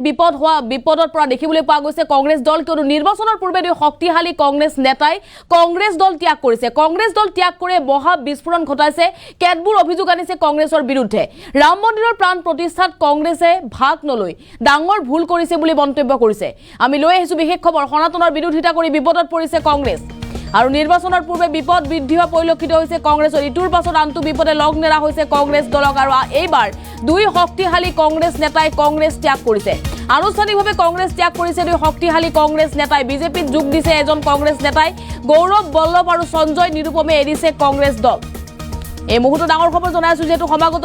বিপদৰ পৰা দেখিবলৈ পোৱা গৈছে কংগ্ৰেছ দল। কিয়নো নিৰ্বাচনৰ পূৰ্বে দুই শক্তিশালী কংগ্ৰেছ নেতাই কংগ্ৰেছ দল ত্যাগ কৰিছে। কংগ্ৰেছ দল ত্যাগ কৰি মহা বিস্ফোৰণ ঘটাইছে, কেতবোৰ অভিযোগ আনিছে কংগ্ৰেছৰ বিৰুদ্ধে। ৰাম মন্দিৰৰ প্ৰাণ প্ৰতিষ্ঠাত কংগ্ৰেছে ভাগ নলৈ ডাঙৰ ভুল কৰিছে বুলি মন্তব্য কৰিছে। আমি লৈ আহিছো বিশেষ খবৰ। সনাতনৰ বিৰোধিতা কৰি বিপদত পৰিছে কংগ্ৰেছ আৰু নিৰ্বাচনৰ পূৰ্বে বিপদ বৃদ্ধি হোৱা পৰিলক্ষিত হৈছে কংগ্ৰেছৰ। ইটোৰ পাছত আনটো বিপদে লগ নেৰা হৈছে কংগ্ৰেছ দলক আৰু এইবাৰ দুই শক্তিশালী কংগ্ৰেছ নেতাই কংগ্ৰেছ ত্যাগ কৰিছে। আনুষ্ঠানিকভাৱে কংগ্ৰেছ ত্যাগ কৰিছে দুই শক্তিশালী কংগ্ৰেছ নেতাই। বিজেপিত যোগ দিছে এজন কংগ্ৰেছ নেতাই। গৌৰৱ বল্লভ আৰু সঞ্জয় নিৰুপমে এৰিছে কংগ্ৰেছ দল। এই মুহূৰ্তত ডাঙৰ খবৰ জনাইছো, যেহেতু সমাগত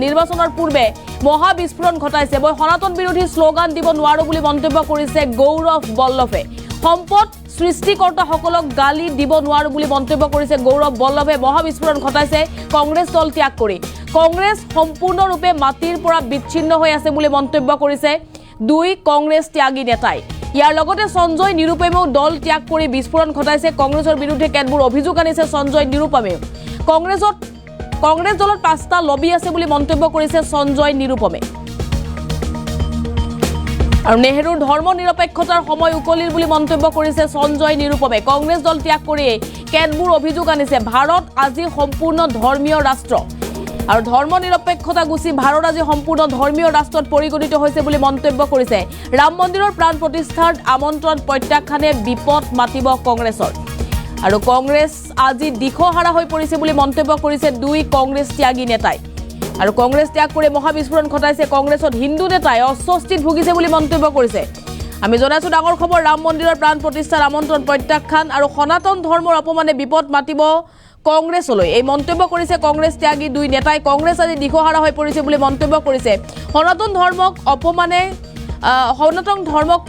নিৰ্বাচনৰ পূৰ্বে মহা বিস্ফোৰণ ঘটাইছে। মই সনাতন বিৰোধী শ্লোগান দিব নোৱাৰো বুলি মন্তব্য কৰিছে গৌৰৱ বল্লভে। সম্পদ সৃষ্টিকৰ্তাসকলক গালি দিব নোৱাৰো বুলি মন্তব্য কৰিছে গৌৰৱ বল্লভে। মহা বিস্ফোৰণ ঘটাইছে কংগ্ৰেছ দল ত্যাগ কৰি। কংগ্ৰেছ সম্পূৰ্ণৰূপে মাটিৰ পৰা বিচ্ছিন্ন হৈ আছে বুলি মন্তব্য কৰিছে দুই কংগ্ৰেছ ত্যাগী নেতাই। ইয়াৰ লগতে সঞ্জয় নিৰুপমেও দল ত্যাগ কৰি বিস্ফোৰণ ঘটাইছে। কংগ্ৰেছৰ বিৰুদ্ধে কেতবোৰ অভিযোগ আনিছে সঞ্জয় নিৰুপমেও। কংগ্ৰেছ দলত 5টা লবি আছে বুলি মন্তব্য কৰিছে সঞ্জয় নিৰুপমে। আৰু নেহৰুৰ ধৰ্ম নিৰপেক্ষতাৰ সময় উকলিল বুলি মন্তব্য কৰিছে সঞ্জয় নিৰুপমে। কংগ্ৰেছ দল ত্যাগ কৰি কেতবোৰ অভিযোগ আনিছে। ভাৰত আজি সম্পূৰ্ণ ধৰ্মীয় ৰাষ্ট্ৰ আৰু ধৰ্ম নিৰপেক্ষতা গুচি ভাৰত আজি সম্পূৰ্ণ ধৰ্মীয় ৰাষ্ট্ৰত পৰিগণিত হৈছে বুলি মন্তব্য কৰিছে। ৰাম মন্দিৰৰ প্ৰাণ প্ৰতিষ্ঠাৰ আমন্ত্ৰণ প্ৰত্যাখ্যানে বিপদ মাতিব কংগ্ৰেছৰ। আৰু কংগ্ৰেছ আজি দিশহাৰা হৈ পৰিছে বুলি মন্তব্য কৰিছে দুই কংগ্ৰেছ ত্যাগী নেতাই। আৰু কংগ্ৰেছ ত্যাগ কৰি মহা বিস্ফোৰণ ঘটাইছে কংগ্ৰেছত। হিন্দু নেতাই অস্বস্তিত ভুগিছে বুলি মন্তব্য কৰিছে। আমি জনাইছো ডাঙৰ খবৰ। ৰাম মন্দিৰৰ প্ৰাণ প্ৰতিষ্ঠাৰ আমন্ত্ৰণ প্ৰত্যাখ্যান আৰু সনাতন ধৰ্মৰ অপমানে বিপদ মাতিব কংগ্ৰেছলৈ, এই মন্তব্য কৰিছে কংগ্ৰেছ ত্যাগী দুই নেতাই। কংগ্ৰেছ আজি দিশহাৰা হৈ পৰিছে বুলি মন্তব্য কৰিছে। সনাতন ধৰ্মক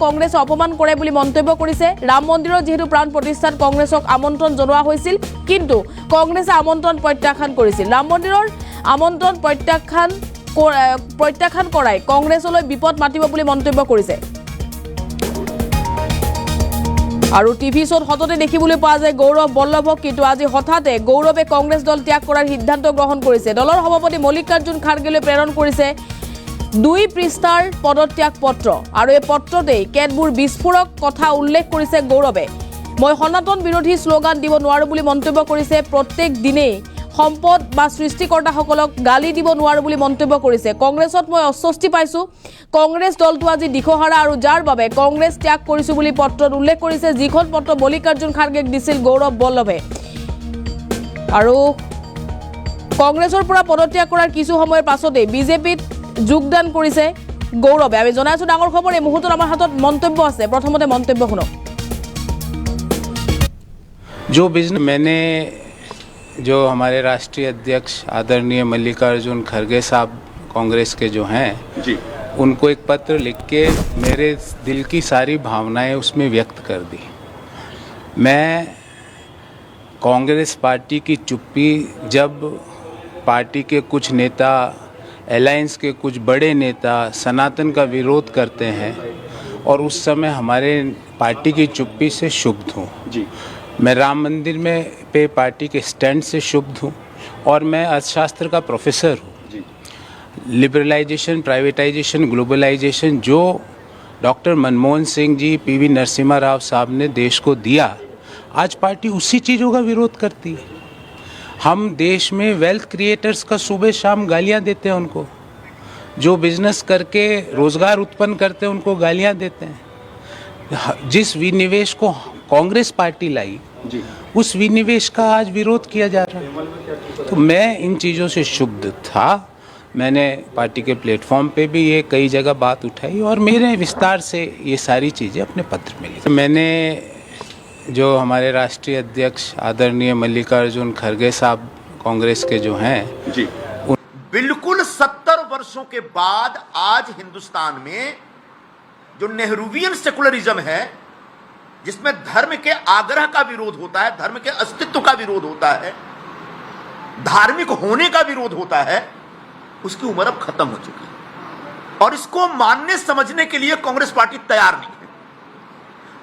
কংগ্ৰেছে অপমান কৰে বুলি মন্তব্য কৰিছে। ৰাম মন্দিৰৰ যিহেতু প্ৰাণ প্ৰতিষ্ঠাত কংগ্ৰেছক আমন্ত্ৰণ জনোৱা হৈছিল, কিন্তু কংগ্ৰেছে আমন্ত্ৰণ প্ৰত্যাখ্যান কৰিছিল। ৰাম মন্দিৰৰ আমন্ত্ৰণ প্ৰত্যাখ্যান কৰাই কংগ্ৰেছলৈ বিপদ মাতিব বুলি মন্তব্য কৰিছে। আৰু টিভি শ্ব'ত সততে দেখিবলৈ পোৱা যায় গৌৰৱ বল্লভক, কিন্তু আজি হঠাতে গৌৰৱে কংগ্ৰেছ দল ত্যাগ কৰাৰ সিদ্ধান্ত গ্ৰহণ কৰিছে। দলৰ সভাপতি মল্লিকাৰ্জুন খাৰ্গেলৈ প্ৰেৰণ কৰিছে 2 পৃষ্ঠাৰ পদত্যাগ পত্ৰ আৰু এই পত্ৰতেই কেতবোৰ বিস্ফোৰক কথা উল্লেখ কৰিছে গৌৰৱে। মই সনাতন বিৰোধী শ্লোগান দিব নোৱাৰো বুলি মন্তব্য কৰিছে। প্ৰত্যেক দিনেই সম্পদ বা সৃষ্টিকৰ্তাসকলক গালি দিব নোৱাৰো বুলি মন্তব্য কৰিছে। কংগ্ৰেছত মই অস্বস্তি পাইছো। কংগ্ৰেছ দলটো আজি দিশহাৰা আৰু যাৰ বাবে কংগ্ৰেছ ত্যাগ কৰিছো বুলি পত্ৰত উল্লেখ কৰিছে, যিখন পত্ৰ মল্লিকাৰ্জুন খাৰ্গেক দিছিল গৌৰৱ বল্লভে। আৰু কংগ্ৰেছৰ পৰা পদত্যাগ কৰাৰ কিছু সময়ৰ পাছতেই বিজেপিত যোগদান কৰিছে গৌৰৱে। আমি জনাইছো ডাঙৰ খবৰ। এই মুহূৰ্তত আমাৰ হাতত মন্তব্য আছে। প্ৰথমতে মন্তব্য শুনক। जो हमारे राष्ट्रीय अध्यक्ष आदरणीय मल्लिकार्जुन खड़गे साहब कांग्रेस के जो हैं जी, उनको एक पत्र लिख के मेरे दिल की सारी भावनाएं उसमें व्यक्त कर दी। मैं कांग्रेस पार्टी की चुप्पी, जब पार्टी के कुछ नेता, अलायंस के कुछ बड़े नेता सनातन का विरोध करते हैं और उस समय हमारे पार्टी की चुप्पी से क्षुब्ध हूँ जी। मैं राम मंदिर में पे पार्टी के स्टैंड से क्षुब्ध हूँ और मैं अर्थशास्त्र का प्रोफेसर हूँ। लिबरलाइजेशन, प्राइवेटाइजेशन, ग्लोबलाइजेशन जो डॉक्टर मनमोहन सिंह जी, पीवी नरसिम्हा राव साहब ने देश को दिया, आज पार्टी उसी चीज़ों का विरोध करती है। हम देश में वेल्थ क्रिएटर्स का सुबह शाम गालियाँ देते हैं उनको, जो बिजनेस करके रोज़गार उत्पन्न करते हैं उनको गालियाँ देते हैं। जिस विनिवेश को कांग्रेस पार्टी लाई जी, उस विनिवेश का आज विरोध किया जा रहा है। तो मैं इन चीज़ों से क्षुब्ध था। मैंने पार्टी के प्लेटफॉर्म पे भी ये कई जगह बात उठाई और मेरे विस्तार से ये सारी चीज़ें अपने पत्र में लिखी। मैंने जो हमारे राष्ट्रीय अध्यक्ष आदरणीय मल्लिकार्जुन खड़गे साहब कांग्रेस के जो हैं जी, बिल्कुल 70 वर्षों के बाद आज हिंदुस्तान में जो नेहरूवियन सेकुलरिज्म है, जिसमें धर्म के आग्रह का विरोध होता है, धर्म के अस्तित्व का विरोध होता है, धार्मिक होने का विरोध होता है, उसकी उम्र अब खत्म हो चुकी है और इसको मानने समझने के लिए कांग्रेस पार्टी तैयार नहीं है।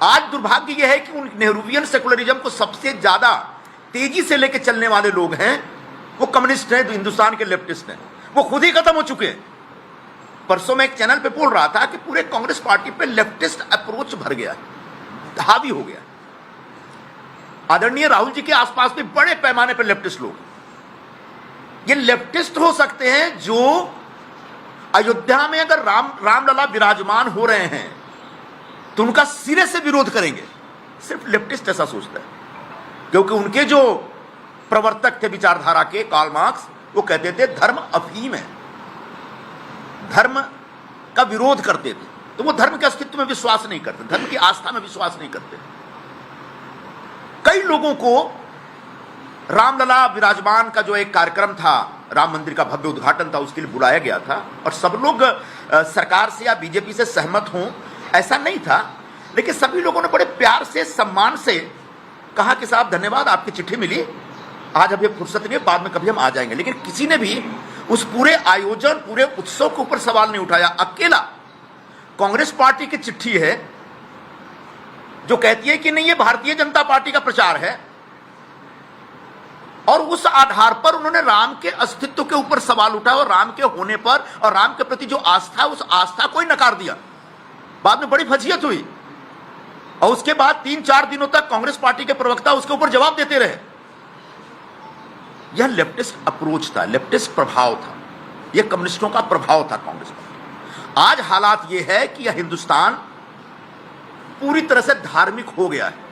आज दुर्भाग्य यह है कि उन नेहरूवियन सेकुलरिज्म को सबसे ज्यादा तेजी से लेकर चलने वाले लोग हैं वो कम्युनिस्ट हैं, जो हिंदुस्तान के लेफ्टिस्ट हैं। वो खुद ही खत्म हो चुके हैं। परसों मैं एक चैनल पे बोल रहा था कि पूरे कांग्रेस पार्टी पे लेफ्टिस्ट अप्रोच भर गया, हावी हो गया। आदरणीय राहुल जी के आसपास भी बड़े पैमाने पर लेफ्टिस्ट लोग, ये लेफ्टिस्ट हो सकते हैं जो अयोध्या में अगर रामलला विराजमान हो रहे हैं तो उनका सिरे से विरोध करेंगे। सिर्फ लेफ्टिस्ट ऐसा सोचता है, क्योंकि उनके जो प्रवर्तक थे विचारधारा के, कार्ल मार्क्स, वो कहते थे धर्म अफीम है, धर्म का विरोध करते थे। तो वो धर्म के अस्तित्व में विश्वास नहीं करते, धर्म की आस्था में विश्वास नहीं करते। कई लोगों को रामलला विराजमान का जो एक कार्यक्रम था, राम मंदिर का भव्य उद्घाटन था, उसके लिए बुलाया गया था और सब लोग सरकार से या बीजेपी से सहमत हों ऐसा नहीं था, लेकिन सभी लोगों ने बड़े प्यार से, सम्मान से कहा कि साहब धन्यवाद, आपकी चिट्ठी मिली, आज अभी फुर्सत नहीं है, बाद में कभी हम आ जाएंगे। लेकिन किसी ने भी उस पूरे आयोजन, पूरे उत्सव के ऊपर सवाल नहीं उठाया। अकेला कांग्रेस पार्टी की चिट्ठी है जो कहती है कि नहीं, ये भारतीय जनता पार्टी का प्रचार है, और उस आधार पर उन्होंने राम के अस्तित्व के ऊपर सवाल उठाया और राम के होने पर और राम के प्रति जो आस्था, उस आस्था को ही नकार दिया। बाद में बड़ी फजीयत हुई और उसके बाद 3-4 दिनों तक कांग्रेस पार्टी के प्रवक्ता उसके ऊपर जवाब देते रहे। यह लेफ्टिस्ट अप्रोच था, लेफ्टिस्ट प्रभाव था, यह कम्युनिस्टों का प्रभाव था कांग्रेस पार्टी। आज हालात यह है कि यह हिंदुस्तान पूरी तरह से धार्मिक हो गया है।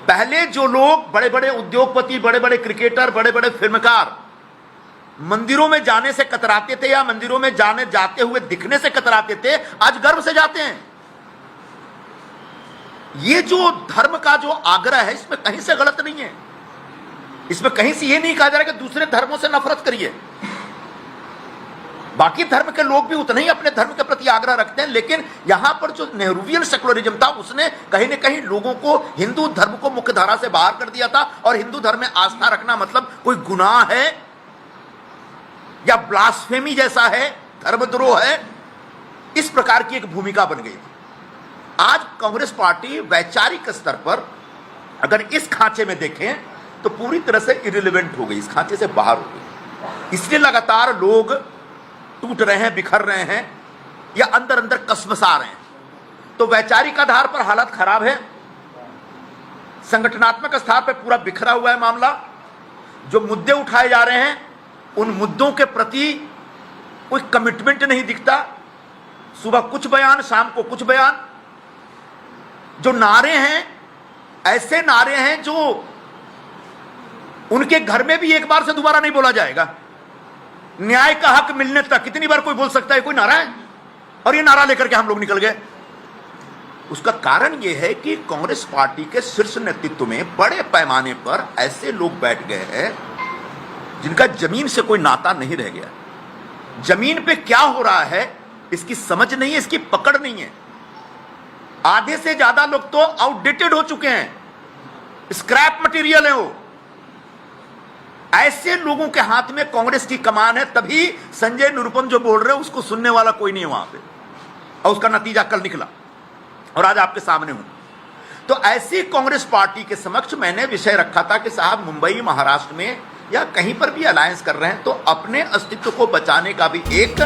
पहले जो लोग, बड़े बड़े उद्योगपति, बड़े बड़े क्रिकेटर, बड़े बड़े फिल्मकार मंदिरों में जाने से कतराते थे या मंदिरों में जाते हुए दिखने से कतराते थे, आज गर्व से जाते हैं। ये जो धर्म का जो आग्रह है, इसमें कहीं से गलत नहीं है। इसमें कहीं से ये नहीं कहा जा रहा कि दूसरे धर्मों से नफरत करिए। बाकी धर्म के लोग भी उतना ही अपने धर्म के प्रति आग्रह रखते हैं, लेकिन यहां पर जो नेहरूवियन सेकुलरिज्म था, उसने कहीं ना कहीं लोगों को, हिंदू धर्म को मुख्य धारा से बाहर कर दिया था। और हिंदू धर्म में आस्था रखना मतलब कोई गुनाह है या ब्लास्फेमी जैसा है, धर्मद्रोह है, इस प्रकार की एक भूमिका बन गई। आज कांग्रेस पार्टी वैचारिक स्तर पर अगर इस खांचे में देखें तो पूरी तरह से इरिलेवेंट हो गई, इस खांचे से बाहर हो गई। इसलिए लगातार लोग टूट रहे हैं, बिखर रहे हैं या अंदर अंदर कसमसा रहे हैं। तो वैचारिक आधार पर हालत खराब है, संगठनात्मक स्तर पर पूरा बिखरा हुआ है मामला। जो मुद्दे उठाए जा रहे हैं उन मुद्दों के प्रति कोई कमिटमेंट नहीं दिखता। सुबह कुछ बयान, शाम को कुछ बयान। जो नारे हैं ऐसे नारे हैं जो उनके घर में भी एक बार से दोबारा नहीं बोला जाएगा। न्याय का हक मिलने तक कितनी बार कोई बोल सकता है, कोई नारा है, और ये नारा लेकर के हम लोग निकल गए। उसका कारण यह है कि कांग्रेस पार्टी के शीर्ष नेतृत्व में बड़े पैमाने पर ऐसे लोग बैठ गए हैं जिनका जमीन से कोई नाता नहीं रह गया। जमीन पे क्या हो रहा है इसकी समझ नहीं है, इसकी पकड़ नहीं है। आधे से ज्यादा लोग तो आउटडेटेड हो चुके हैं, स्क्रैप मटेरियल है वो। ऐसे लोगों के हाथ में कांग्रेस की कमान है, तभी संजय निरुपम जो बोल रहे हैं उसको सुनने वाला कोई नहीं है वहां पे, और उसका नतीजा कल निकला और आज आपके सामने हूं। तो ऐसी कांग्रेस पार्टी के समक्ष मैंने विषय रखा था कि साहब मुंबई, महाराष्ट्र में या कहीं पर भी अलायंस कर रहे हैं तो अपने अस्तित्व को बचाने का भी एक